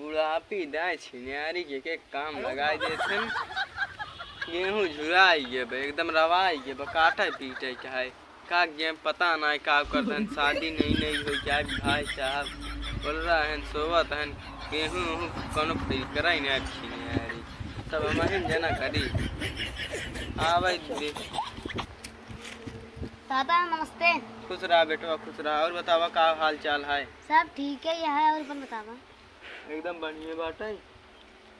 बुढ़ापी दाए छिनियारी के काम लगाए देथे। गेहूं झुराई गे एकदम रवाई गे काटे पीटे के है का गे पता नहीं का करतन शादी नहीं हो जाए भाई साहब बोल रहा है सोवत है गेहूं कोनो कराई नहीं छिनियारी सब महिन जना करी आवे दे। दादा नमस्ते। खुश रहा बेटवा खुश रहा। और बतावा का हाल चाल है? सब ठीक है यहाँ और बतावा। एकदम बढ़िया बाटे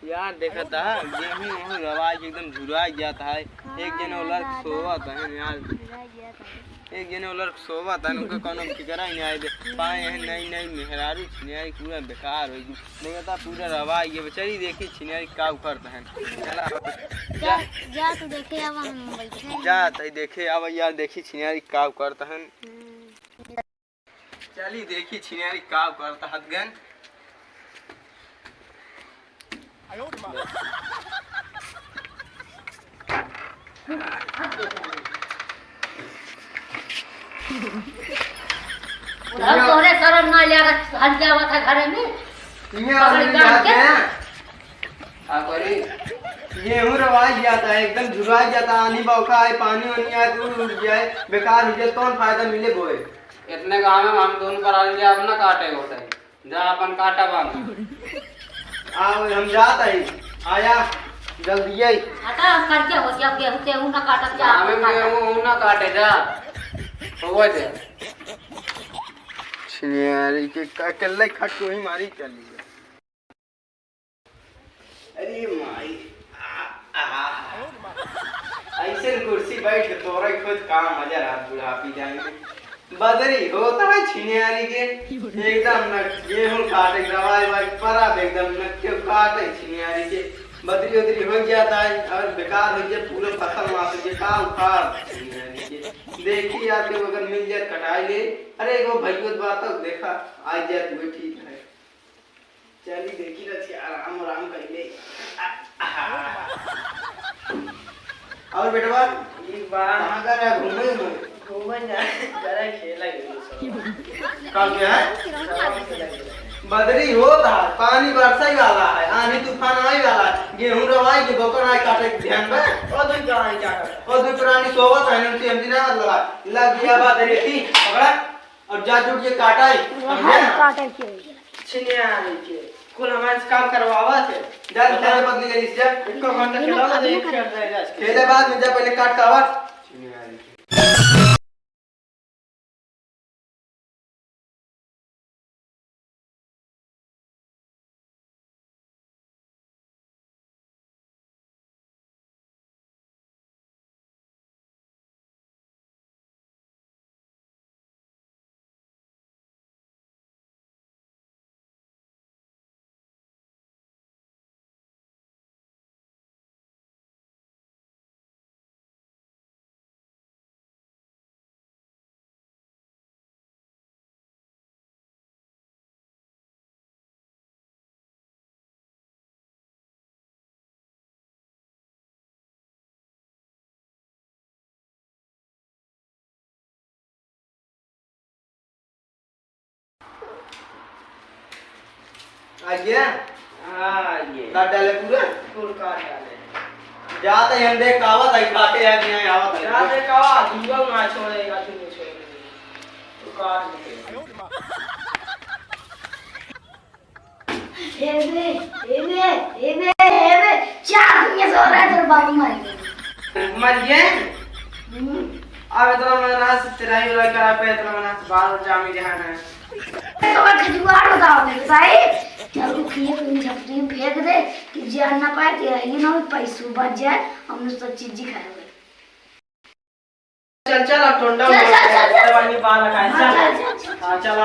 यार देखा था गेहूं रवाज एकदम झुरा जाता है। एक जने उलर सोवत है यार एक जने उलर सोवत है उनका कोनो फिकरा ही नहीं आए दे पाए हैं नहीं मेहरारू छिनियारी पूरा बेकार हो गई देखा पूरा रवाज ये बेचारी देखी छिनियारी का करता है। चला जा तू देखे अब हम बैठे जा तई देखे अब यार देखी छिनियारी का करता है। चली देखी छिनियारी का करता है गन उधर तोरे शरण ना लिया हट गया हुआ था घर में गेहूं रवाज जाता है एकदम झुरा जाता आनी बौका है पानी वानी आए दूर उड़ जाए बेकार हो जाए कौन फायदा मिले बोए इतने गाँव में हम दोनों करा लेंगे अपना काटे होता है जा अपन काटा बांध आओ हम जाता है आया जल्दी आई हटा करके हो गया गेहूं ना काटा जा हमें गेहूं ना काटे जा हो दे छिनियारी के अकेले खट को ही मारी चली अरे माई ऐसे कुर्सी बैठ के तोरा खुद काम मजा रहा बुढ़ापी जाएंगे बदरी होता है छिनियारी के एकदम न गेहूं काटे रवाई वाई परा एकदम न क्यों काटे छिनियारी के बदरी उदरी हो जाता है और बेकार हो जाए पूरा फसल मार के का उखाड़ छिनियारी के देखी आपके अगर मिल जाए कटाई ले अरे वो भैया बात देखा आज जाए तू ठीक है चली देखी रही आराम आराम कर ले और बेटवा एक बार कहां कर रहा घूमे जा जरा खेला का क्या है बदरी होता है पानी बरसाई वाला है आंधी तूफान आई वाला है गेहूं रवाई के बकर आई काटे ध्यान में और दूसरी प्राणी काटा और दूसरी प्राणी सोवत है उनसे हम दिना लगा लग गया बात रेती पकड़ा और जा जुट के काटा है काटे के छिनियारी के कुल हमारे काम करवावा थे जा तेरे बदली के इससे इनको घंटा खिलाओ दे एक खेल रहे जा खेले बाद में जा पहले काट का आवाज छिनियारी आ गया काट डाले पूरा पूरा काट डाले जाते हैं देख कावत है काटे है कि नहीं आवत है जाते कावा जीवा ना छोड़ेगा तू नहीं छोड़ेगा तो काट दे एबे चार दुनिया सो रहा है तेरे बाबू मर गए अब इतना मना से तेरा ही लगा करा पे इतना मना से बाहर जामी जहां है तो मैं जुगाड़ बताओ मेरे भाई चलो खेत में झपटी में फेंक दे कि जान ना पाए तेरा ही ना पैसों बच जाए हमने सब चीज ही खाए चल चल अब ठंडा हो गया दवाई बाहर रखा है चल हां चल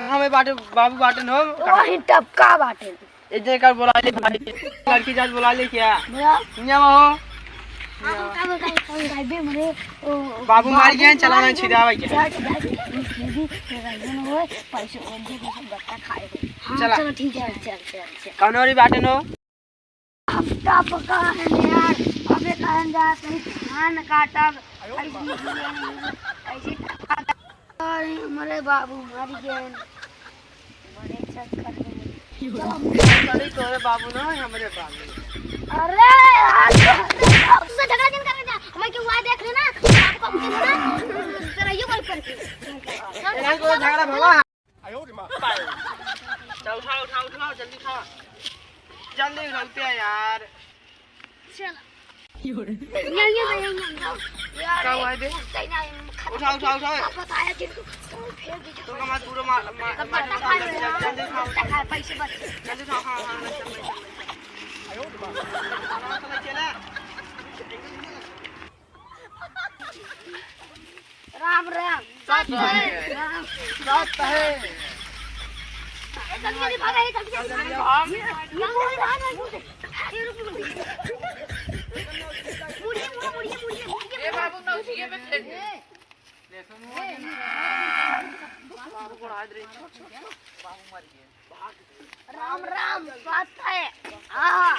हमें बाटे बाबू बाटे नो वही टपका बाटे ए जे कर बोला ले लड़की जात बोला ले क्या बोला निया हो बाबू मार गए चलाना छिड़ावे क्या चलो ठीक है चल कनौरी बाटे नो हफ्ता पका है यार अबे कहन जात नहीं धान काटब ऐसे अरे हमारे बाबू मर गए बड़े चक्कर में बड़ी तोरे बाबू ना हमारे बाबू। अरे यार उससे झगड़ा क्यों कर रहे थे? हमें क्यों हुआ देख लेना आपको हम के ना तेरा ये कोई कर नहीं कोई झगड़ा भवा। उठाओ जल्दी खाओ जल्दी उठाते हैं यार। चल ये क्या हुआ है बे? उठाओ बताया जिनको फेंक दीजिए तो मत पूरा जल्दी खाओ पैसे बच जल्दी खाओ हाँ चला राम राम सत है जल्दी भागा ये जल्दी हम ये बोल रहा है ये रुक मुड़िए बाबू ना उसी में फेंक ले सुनो बाबू को हाथ रे बाबू मर गया राम राम बात है हाँ